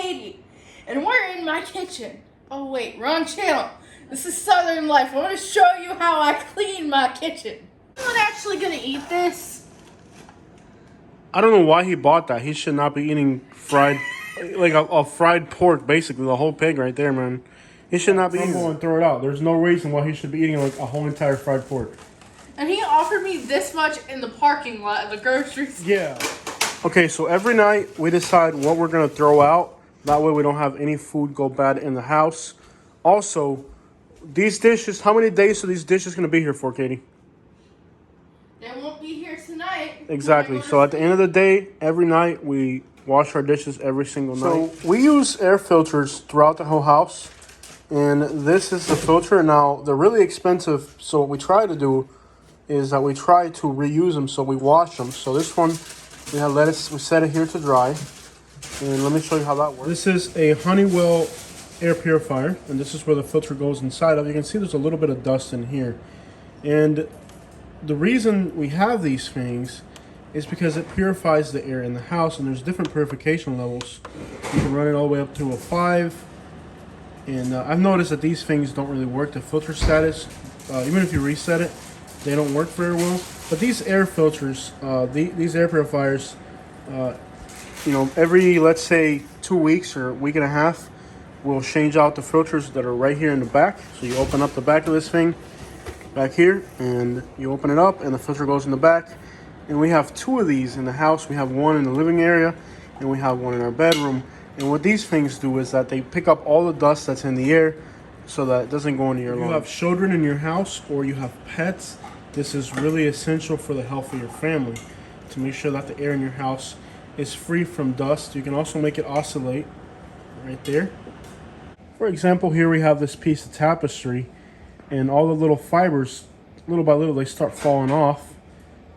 Katie, and we're in my kitchen. Oh wait, wrong channel. This is Southern Life. I want to show you how I clean my kitchen. Is anyone actually gonna eat this? I don't know why he bought that. He should not be eating fried, like a fried pork, basically the whole pig right there, man. He should not be eating it and throw it out. There's no reason why he should be eating like a whole entire fried pork. And he offered me this much in the parking lot of the grocery store. Yeah. Okay, so every night we decide what we're gonna throw out. That way we don't have any food go bad in the house. Also, these dishes, how many days are these dishes gonna be here for, Katie? They won't be here tonight. Exactly. So at the end of the day, every night we wash our dishes every single night. So we use air filters throughout the whole house. And this is the filter. Now, they're really expensive. So what we try to do is that we try to reuse them. So we wash them. So this one, we have lettuce. We set it here to dry. And let me show you how that works. This is a Honeywell Air Purifier. And this is where the filter goes inside of. You can see there's a little bit of dust in here. And the reason we have these things is because it purifies the air in the house, and there's different purification levels. You can run it all the way up to a 5, and I've noticed that these things don't really work. The filter status, even if you reset it, they don't work very well. But these air filters, these air purifiers, you know, every, let's say 2 weeks or a week and a half, we'll change out the filters that are right here in the back. So you open up the back of this thing back here, and you open it up, and the filter goes in the back. And we have 2 of these in the house. We have one in the living area, and we have one in our bedroom. And what these things do is that they pick up all the dust that's in the air so that it doesn't go into your lungs. If you have children in your house or you have pets, this is really essential for the health of your family, to make sure that the air in your house is free from dust. You can also make it oscillate right there. For example, here we have this piece of tapestry, and all the little fibers, little by little, they start falling off.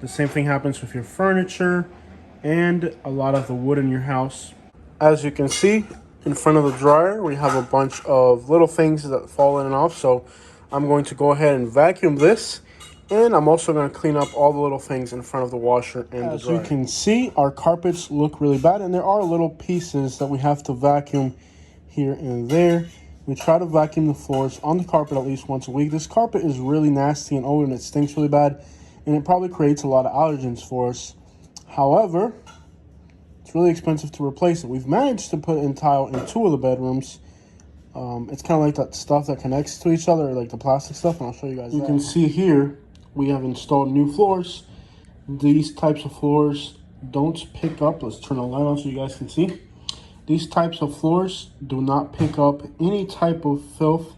The same thing happens with your furniture and a lot of the wood in your house. As you can see, in front of the dryer, we have a bunch of little things that fall in and off. So I'm going to go ahead and vacuum this. And I'm also going to clean up all the little things in front of the washer and the dryer. As you can see, our carpets look really bad. And there are little pieces that we have to vacuum here and there. We try to vacuum the floors on the carpet at least once a week. This carpet is really nasty and old, and it stinks really bad. And it probably creates a lot of allergens for us. However, it's really expensive to replace it. We've managed to put in tile in 2 of the bedrooms. It's kind of like that stuff that connects to each other, like the plastic stuff, and I'll show you guys that. You can see here, we have installed new floors. These types of floors don't pick up. Let's turn the light on so you guys can see. These types of floors do not pick up any type of filth.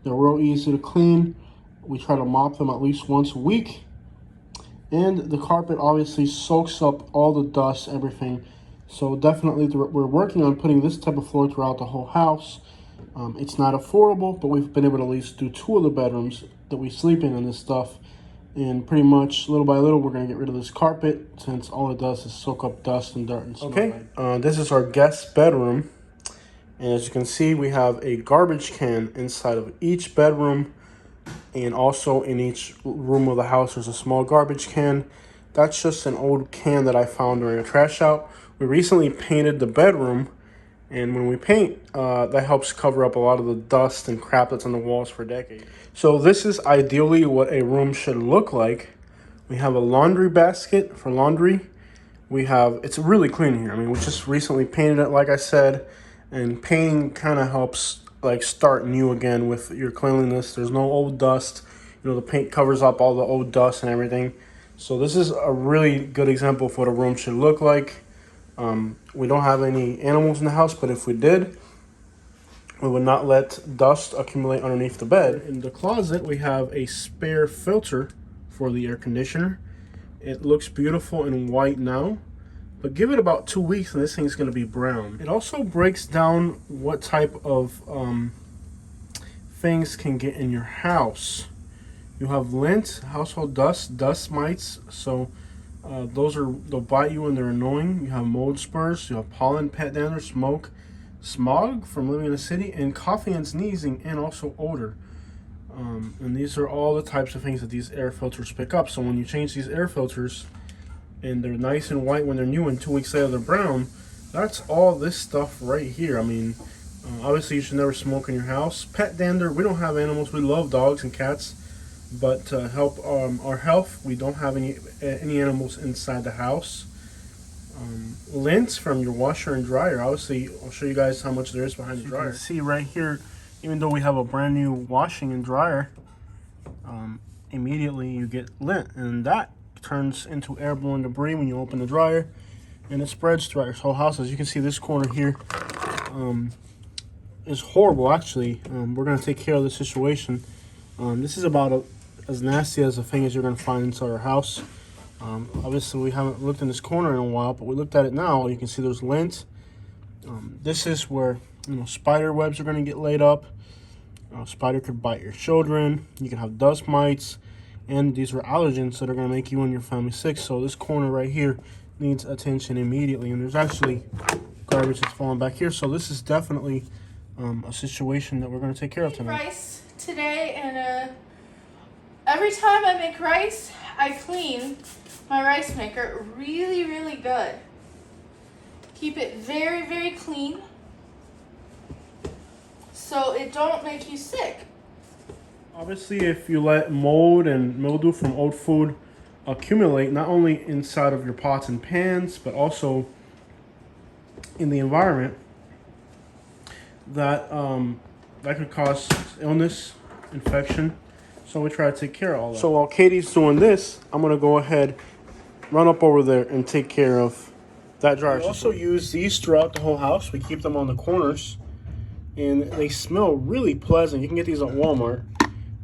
They're real easy to clean. We try to mop them at least once a week. And the carpet obviously soaks up all the dust, everything. So definitely we're working on putting this type of floor throughout the whole house. It's not affordable, but we've been able to at least do 2 of the bedrooms that we sleep in this stuff. And pretty much little by little, we're going to get rid of this carpet, since all it does is soak up dust and dirt and snow. Okay, this is our guest bedroom. And as you can see, we have a garbage can inside of each bedroom. And also in each room of the house, there's a small garbage can. That's just an old can that I found during a trash out. We recently painted the bedroom. And when we paint, that helps cover up a lot of the dust and crap that's on the walls for decades. So this is ideally what a room should look like. We have a laundry basket for laundry. We have, it's really clean here. I mean, we just recently painted it, like I said. And painting kind of helps like start new again with your cleanliness. There's no old dust. You know, the paint covers up all the old dust and everything. So this is a really good example of what a room should look like. We don't have any animals in the house, but if we did, we would not let dust accumulate underneath the bed. In the closet, we have a spare filter for the air conditioner. It looks beautiful in white now, but give it about 2 weeks and this thing's going to be brown. It also breaks down what type of things can get in your house. You have lint, household dust, dust mites, so they'll bite you and they're annoying. You have mold spurs, you have pollen, pet dander, smoke, smog from living in the city, and coughing and sneezing, and also odor. And these are all the types of things that these air filters pick up. So when you change these air filters, and they're nice and white when they're new, and 2 weeks later they're brown, that's all this stuff right here. I mean, obviously you should never smoke in your house. Pet dander, we don't have animals. We love dogs and cats, but to help our health, we don't have any animals inside the house. Lint from your washer and dryer. Obviously, I'll show you guys how much there is behind the dryer. You can see right here, even though we have a brand new washing and dryer, immediately you get lint, and that turns into airborne debris when you open the dryer, and it spreads throughout your whole house. As you can see, this corner here is horrible. Actually, we're gonna take care of the situation. This is about as nasty as a thing as you're gonna find inside our house. Obviously, we haven't looked in this corner in a while, but we looked at it now. You can see there's lint. This is where spider webs are gonna get laid up. Spider could bite your children. You can have dust mites, and these are allergens that are going to make you and your family sick. So this corner right here needs attention immediately. And there's actually garbage that's falling back here. So this is definitely a situation that we're going to take care of tonight. Rice today, and every time I make rice, I clean my rice maker really, really good. Keep it very, very clean, so it don't make you sick. Obviously, if you let mold and mildew from old food accumulate, not only inside of your pots and pans, but also in the environment, that could cause illness, infection. So we try to take care of all that. So while Katie's doing this, I'm gonna go ahead, run up over there and take care of that dryer. We also use these throughout the whole house. We keep them on the corners, and they smell really pleasant. You can get these at Walmart,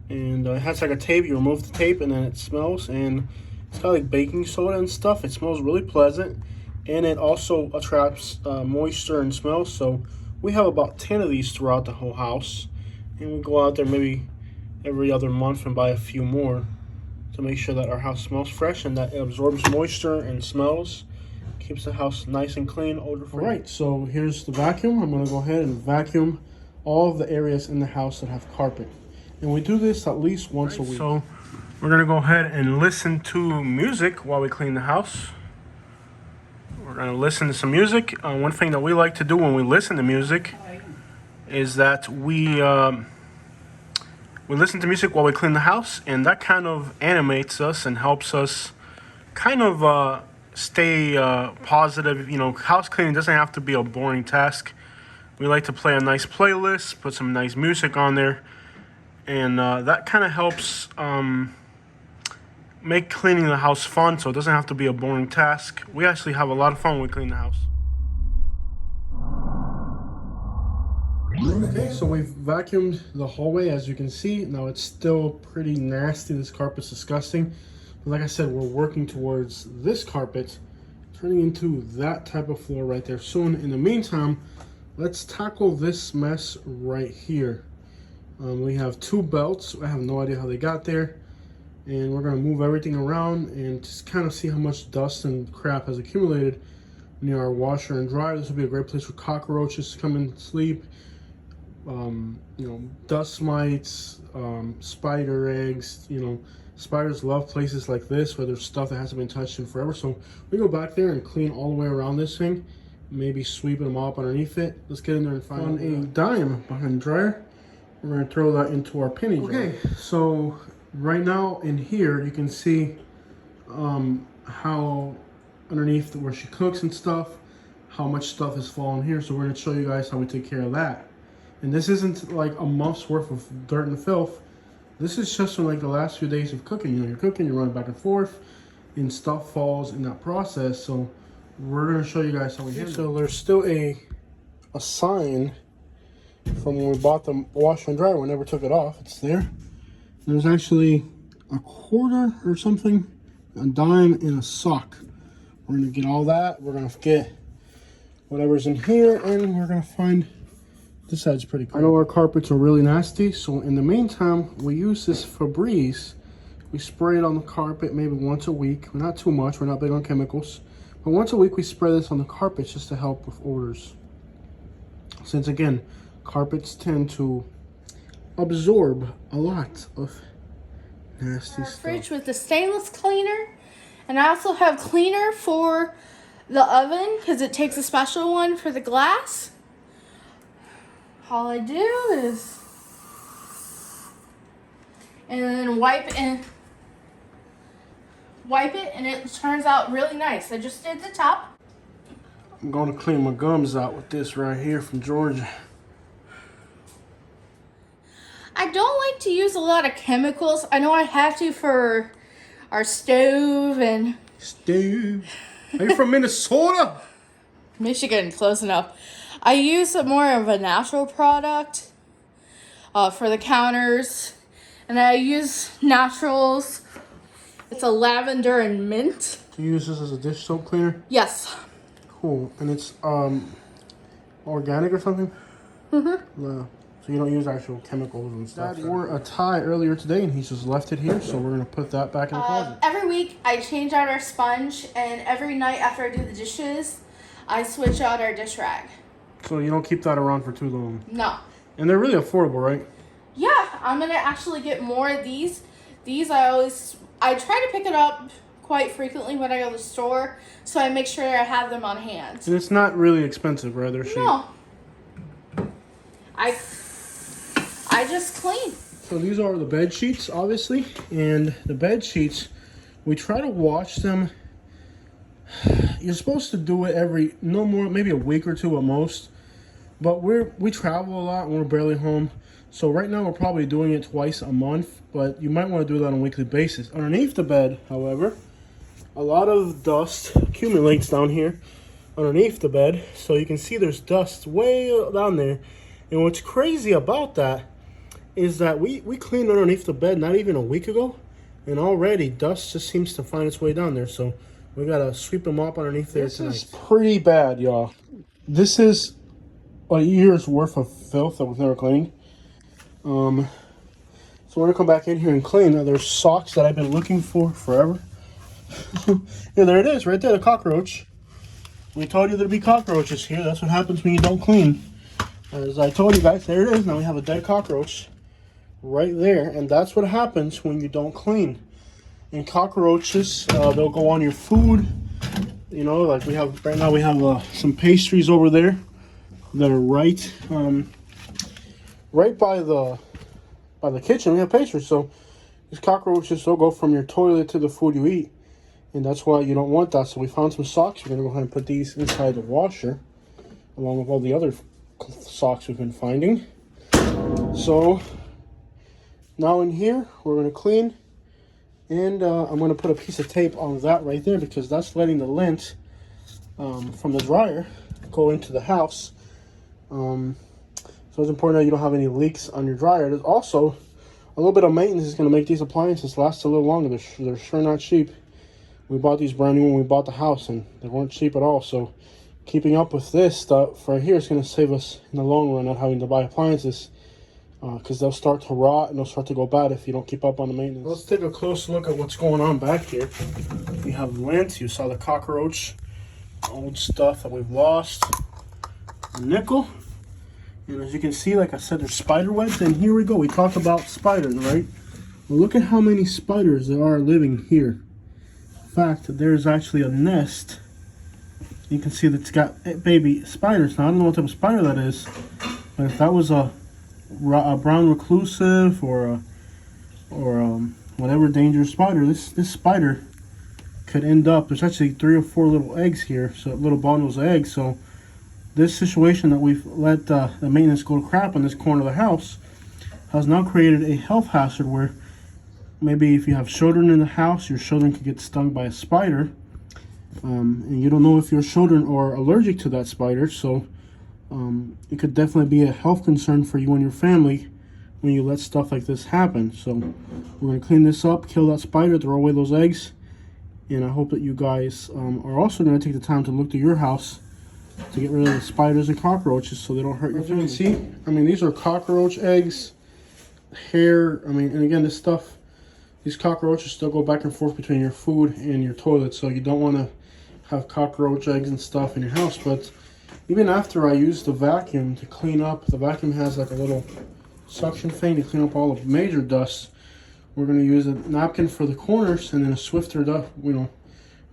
and it has like a tape. You remove the tape and then it smells, and it's got like baking soda and stuff. It smells really pleasant, and it also attracts moisture and smell. So we have about 10 of these throughout the whole house, and we go out there maybe every other month and buy a few more to make sure that our house smells fresh and that it absorbs moisture and smells. Keeps the house nice and clean, odor-free. All right, so here's the vacuum. I'm gonna go ahead and vacuum all of the areas in the house that have carpet. And we do this at least once a week. So we're gonna go ahead and listen to music while we clean the house. We're gonna listen to some music. One thing that we like to do when we listen to music is that we listen to music while we clean the house, and that kind of animates us and helps us kind of stay positive. House cleaning doesn't have to be a boring task. We like to play a nice playlist, put some nice music on there, and that kind of helps make cleaning the house fun, so it doesn't have to be a boring task. We actually have a lot of fun when we clean the house. Okay, so we've vacuumed the hallway, as you can see. Now it's still pretty nasty. This carpet's disgusting. But like I said, we're working towards this carpet turning into that type of floor right there soon. In the meantime, let's tackle this mess right here. We have 2 belts. I have no idea how they got there. And we're gonna move everything around and just kind of see how much dust and crap has accumulated near our washer and dryer. This will be a great place for cockroaches to come and sleep. Dust mites, spider eggs. Spiders love places like this where there's stuff that hasn't been touched in forever. So we go back there and clean all the way around this thing, maybe sweep them up underneath it. Let's get in there and find a dime behind the dryer. We're gonna throw that into our penny jar. Okay, so right now in here you can see how underneath where she cooks and stuff, how much stuff is falling here. So we're gonna show you guys how we take care of that. And this isn't like a month's worth of dirt and filth. This is just from like the last few days of cooking. You're cooking, you're running back and forth, and stuff falls in that process. So we're gonna show you guys how we handle it. So there's still a sign from when we bought the washer and dryer. We never took it off. It's there. There's actually a quarter or something, a dime, and a sock. We're gonna get all that. We're gonna get whatever's in here, and we're gonna find. This side's pretty cool. I know our carpets are really nasty, so in the meantime, we use this Febreze. We spray it on the carpet maybe once a week. Not too much, we're not big on chemicals. But once a week, we spray this on the carpets just to help with odors. Since again, carpets tend to absorb a lot of nasty stuff. Fridge with the stainless cleaner, and I also have cleaner for the oven, because it takes a special one for the glass. All I do is, and then wipe it, and it turns out really nice. I just did the top. I'm going to clean my gums out with this right here from Georgia. I don't like to use a lot of chemicals. I know I have to for our stove and... Stove? Are you from Minnesota? Michigan, close enough. I use more of a natural product for the counters. And I use naturals. It's a lavender and mint. Do you use this as a dish soap cleaner? Yes. Cool. And it's organic or something? Mm-hmm. No. So you don't use actual chemicals and stuff. Dad wore a tie earlier today and he just left it here, so we're going to put that back in the closet. Every week I change out our sponge, and every night after I do the dishes, I switch out our dish rag. So you don't keep that around for too long? No. And they're really affordable, right? Yeah, I'm going to actually get more of these. These I try to pick it up quite frequently when I go to the store, so I make sure I have them on hand. And it's not really expensive, right? They're cheap. No. I just clean. So these are the bed sheets, obviously, and the bed sheets, we try to wash them. You're supposed to do it every, no more, maybe a week or two at most. But we travel a lot and we're barely home. So right now we're probably doing it twice a month, but you might want to do that on a weekly basis. Underneath the bed, however, a lot of dust accumulates down here underneath the bed. So you can see there's dust way down there. And what's crazy about that is that we cleaned underneath the bed not even a week ago, and already dust just seems to find its way down there. So we gotta sweep them up underneath there tonight. This is pretty bad, y'all. This is a year's worth of filth that we've never cleaned. So we're gonna come back in here and clean. Now there's socks that I've been looking for forever. Yeah, there it is, right there, the cockroach. We told you there'd be cockroaches here. That's what happens when you don't clean. As I told you guys, there it is. Now we have a dead cockroach right there, and that's what happens when you don't clean. And cockroaches, they'll go on your food. You know, like we have right now, we have some pastries over there that are right by the kitchen. We have pastries, so these cockroaches will go from your toilet to the food you eat, and that's why you don't want that. So we found some socks. We're gonna go ahead and put these inside the washer, along with all the other socks we've been finding. So now in here we're going to clean, and I'm going to put a piece of tape on that right there, because that's letting the lint from the dryer go into the house. So it's important that you don't have any leaks on your dryer. There's also a little bit of maintenance is going to make these appliances last a little longer. They're sure not cheap. We bought these brand new when we bought the house, and they weren't cheap at all. So keeping up with this stuff right here is going to save us in the long run, not having to buy appliances, because they'll start to rot and they'll start to go bad if you don't keep up on the maintenance. Let's take a close look at what's going on back here. We have lint. You saw the cockroach, old stuff that we've lost, a nickel, and as you can see, like I said, there's spider webs. And here we go. We talked about spiders, right? Well, look at how many spiders there are living here. In fact, there's actually a nest. You can see that it's got baby spiders. Now, I don't know what type of spider that is, but if that was a brown reclusive or whatever dangerous spider, this spider could end up, there's actually 3 or 4 little eggs here, so little bundles of eggs. So this situation that we've let the maintenance go to crap in this corner of the house has now created a health hazard where maybe if you have children in the house, your children could get stung by a spider. And you don't know if your children are allergic to that spider, so it could definitely be a health concern for you and your family when you let stuff like this happen. So we're going to clean this up, kill that spider, throw away those eggs, and I hope that you guys are also going to take the time to look to your house to get rid of the spiders and cockroaches so they don't hurt your family. You can see, I mean, these are cockroach eggs, hair, I mean, and again, this stuff, these cockroaches still go back and forth between your food and your toilet, so you don't want to have cockroach eggs and stuff in your house. But even after I use the vacuum to clean up, the vacuum has like a little suction thing to clean up all the major dust. We're going to use a napkin for the corners and then a Swiffer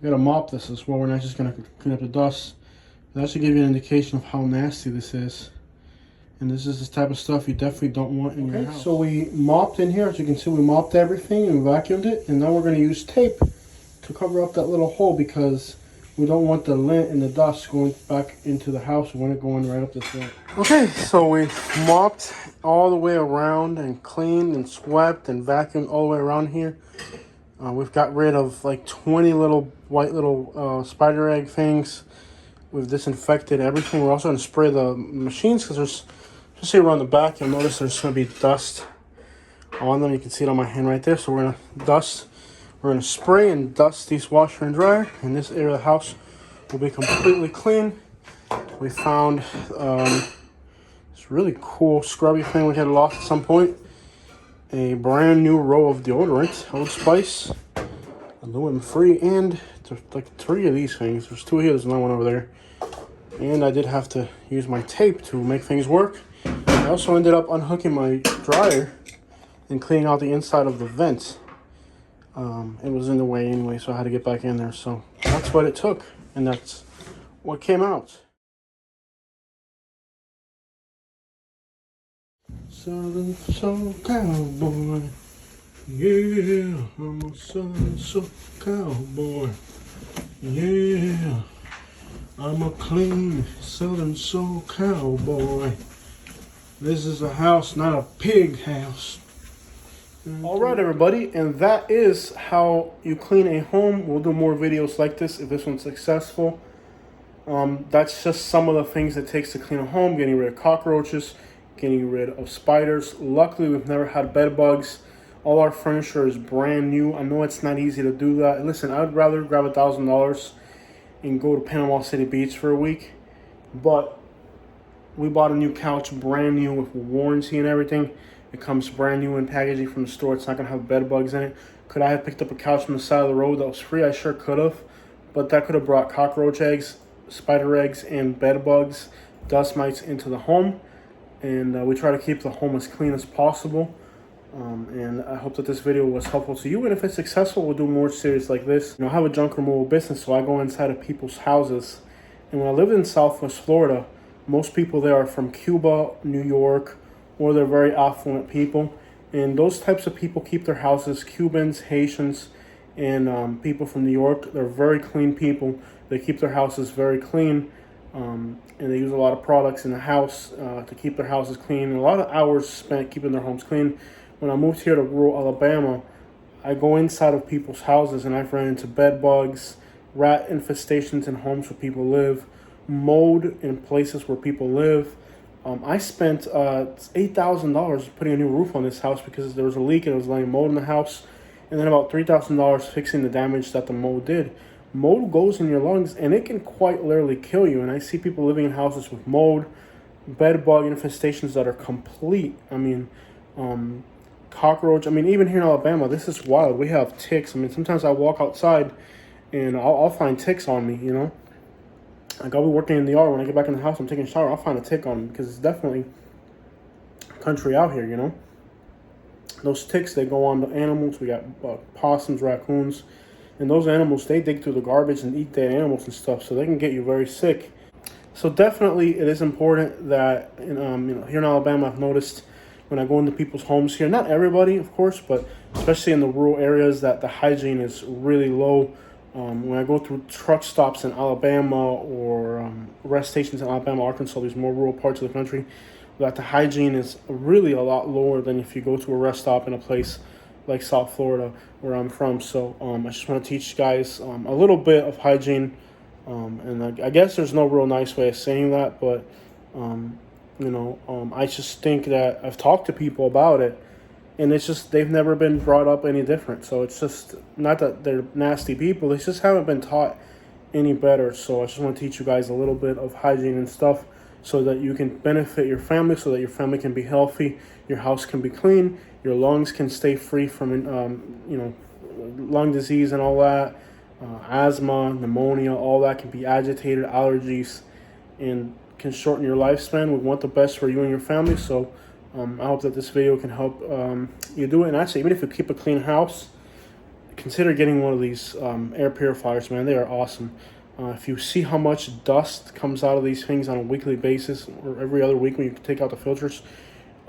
We gotta mop this as well. We're not just gonna clean up the dust. That should give you an indication of how nasty this is. And this is the type of stuff you definitely don't want in your house. So we mopped in here. As you can see, we mopped everything and vacuumed it. And now we're gonna use tape to cover up that little hole because we don't want the lint and the dust going back into the house. We want it going right up this way. Okay, so we mopped all the way around and cleaned and swept and vacuumed all the way around here. We've got rid of like 20 little white spider egg things. We've disinfected everything. We're also going to spray the machines because there's, just here around the back, you'll notice there's going to be dust on them. You can see it on my hand right there. So we're going to spray and dust these washer and dryer. And this area of the house will be completely clean. We found this really cool scrubby thing we had lost at some point. A brand new row of deodorant, Old Spice, aluminum free, and there's like 3 of these things. There's 2 here, there's another one over there. And I did have to use my tape to make things work. I also ended up unhooking my dryer and cleaning out the inside of the vent. It was in the way anyway, so I had to get back in there. So that's what it took, and that's what came out. Southern soul cowboy, yeah, I'm a southern soul cowboy, yeah, I'm a clean southern soul cowboy. This is a house, not a pig house. All right, everybody, and that is how you clean a home. We'll do more videos like this if this one's successful. That's just some of the things it takes to clean a home: getting rid of cockroaches, getting rid of spiders. Luckily, we've never had bed bugs. All our furniture is brand new. I know it's not easy to do that. Listen, I'd rather grab $1,000 and go to Panama City Beach for a week. But we bought a new couch, brand new, with warranty and everything. It comes brand new in packaging from the store. It's not going to have bed bugs in it. Could I have picked up a couch from the side of the road that was free? I sure could have. But that could have brought cockroach eggs, spider eggs, and bed bugs, dust mites into the home. And we try to keep the home as clean as possible. And I hope that this video was helpful to you. And if it's successful, we'll do more series like this. I have a junk removal business, so I go inside of people's houses. And when I lived in Southwest Florida, most people there are from Cuba, New York, or they're very affluent people. And those types of people keep their houses, Cubans, Haitians, and people from New York. They're very clean people. They keep their houses very clean. And they use a lot of products in the house to keep their houses clean. And a lot of hours spent keeping their homes clean. When I moved here to rural Alabama, I go inside of people's houses and I've ran into bed bugs, rat infestations in homes where people live, mold in places where people live. I spent $8,000 putting a new roof on this house because there was a leak and it was letting mold in the house. And then about $3,000 fixing the damage that the mold did. Mold goes in your lungs and it can quite literally kill you. And I see people living in houses with mold, bed bug infestations that are complete. I mean, cockroach. I mean, even here in Alabama, this is wild. We have ticks. I mean, sometimes I walk outside and I'll find ticks on me, you know. Like, I'll be working in the yard. When I get back in the house, I'm taking a shower, I'll find a tick on me because it's definitely country out here, you know. Those ticks, they go on the animals. We got possums, raccoons. And those animals, they dig through the garbage and eat dead animals and stuff, so they can get you very sick. So definitely it is important that, here in Alabama, I've noticed when I go into people's homes here, not everybody, of course, but especially in the rural areas, that the hygiene is really low. When I go through truck stops in Alabama or rest stations in Alabama, Arkansas, these more rural parts of the country, that the hygiene is really a lot lower than if you go to a rest stop in a place like South Florida, where I'm from. So I just want to teach you guys a little bit of hygiene. And I guess there's no real nice way of saying that, but, I just think that I've talked to people about it, and it's just they've never been brought up any different. So it's just not that they're nasty people. They just haven't been taught any better. So I just want to teach you guys a little bit of hygiene and stuff so that you can benefit your family, so that your family can be healthy, your house can be clean, your lungs can stay free from, lung disease and all that, asthma, pneumonia, all that can be agitated, allergies, and can shorten your lifespan. We want the best for you and your family, so I hope that this video can help you do it. And actually, even if you keep a clean house, consider getting one of these air purifiers, man. They are awesome. If you see how much dust comes out of these things on a weekly basis or every other week when you take out the filters,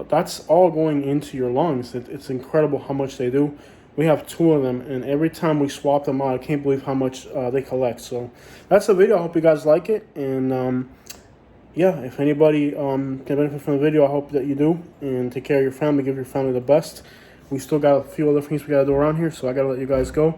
that's all going into your lungs. It's incredible how much they do. We have 2 of them, and every time we swap them out, I can't believe how much they collect. So that's the video. I hope you guys like it. And yeah, if anybody can benefit from the video, I hope that you do. And take care of your family. Give your family the best. We still got a few other things we got to do around here, so I got to let you guys go.